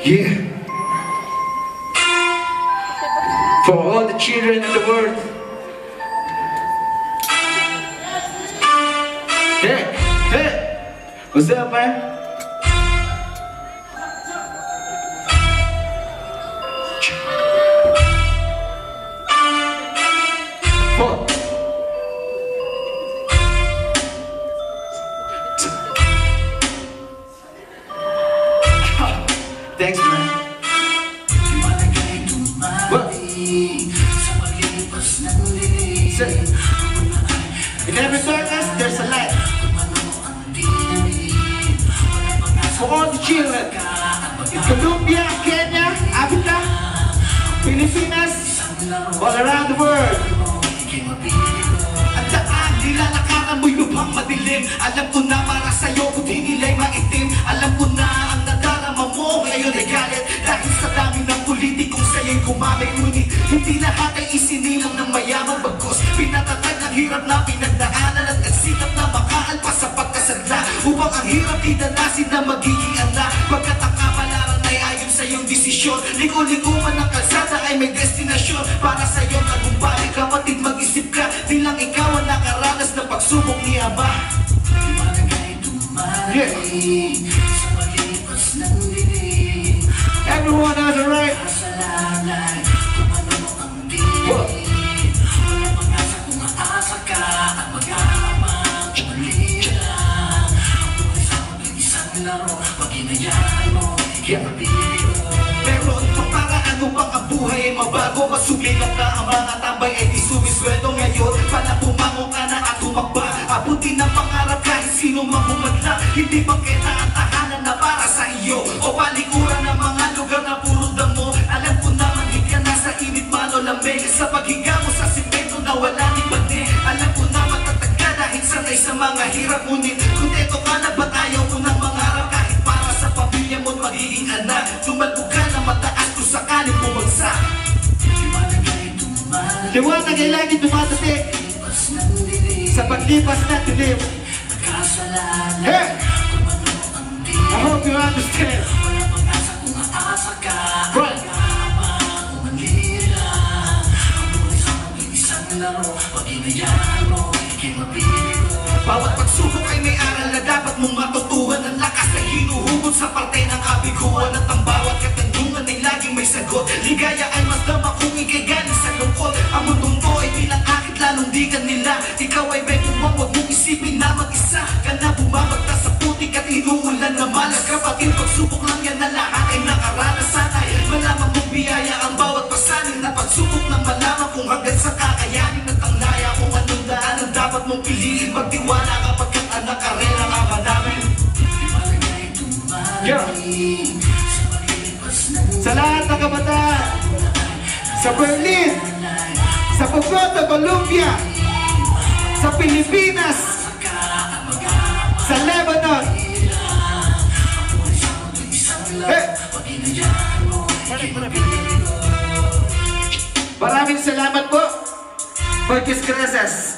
Yeah. For all the children in the world. Hey, hey. What's up, man? Thanks, man. What? In every darkness, there's a light. For all the children in Colombia, Kenya, Africa, Pilipinas, all around the world. Ang daan, nilalakaran mo'y lubhang madilim. Alam ko na para sa'yo, kung di nila'y maitim. Alam ko na ang nadarama mo ngayon ay galit. Dahil sa dami ng politikong sa'yo'y kumamay. Ngunit hindi lahat ay isinilang ng mayamang bagkos. Pinatatag ang hirap na pinagdaanan at nagsikap na makaalpas sa pagkasadla. Upang ang hirap idanasin na magiging anak. Pagkat ang kapalaran ay ayon sa iyong desisyon. Liko-liko man ang kalsada ay may destinasyon. Para sa iyong tagumpay, kapatid, mag-isip ka. Di lang ikaw ang nakaranas ng pagsubok ni Ama. Yeah. Everyone has a right. What? Yeah. Pero paano bang ang buhay ay mabago? Masumilat na ang mga tambay ay di sumisweldo. Ngayon pala pumango ka na at tumakba. Abutin ang pangarap kahit sino mamumadla. Hindi bangketa ang tahanan na para sa iyo o palikuran ng mga lugar na puro damo. Alam ko naman di ka nasa init man o lamig. Sa paghiga mo sa simento na wala ni bande. Alam ko na matatag ka dahil sanay sa mga hirap. Ngunit kontento ka na ba't ayaw mo ng mangarap? Kahit para sa pamilya mo't magiging anak. Tumalbog ka na mataas kung sakaling bumagsak. Liwanag ay lagi dumadating sa paglipas na dilim. Hey! I hope you understand. Right. Bawat pagsubok ay may aral na dapat mong matutuhan. Ang lakas na hinuhugot sa parte ng kabiguan. At ang bawat katanungan ay laging may sagot. Ligaya ay mas dama kung ikay galing sa lungkot. Ang mundong to ay bilang akit lalong di ka nila. Ikaw ay may pumang, huwag mong isipin na mag-isa ka na bumabagta sa putik at inuulan na malas. Kapatid, pagsubok lang yan na lahat ay nakaranasan. Ay malaman mong biyaya ang bawat pasanin na pagsubok ng malaman kung hanggang sa kakayanin. At ang laya kung anong daan ang dapat mong piliin. Magtiwala kapag kang anak ka rin ang ama namin. Yeah. Sa lahat ng kabataan, sa Berlin, sa Bogota, Colombia, sa Pilipinas, sa Lebanon. Hey! Maraming salamat po. Muchas gracias.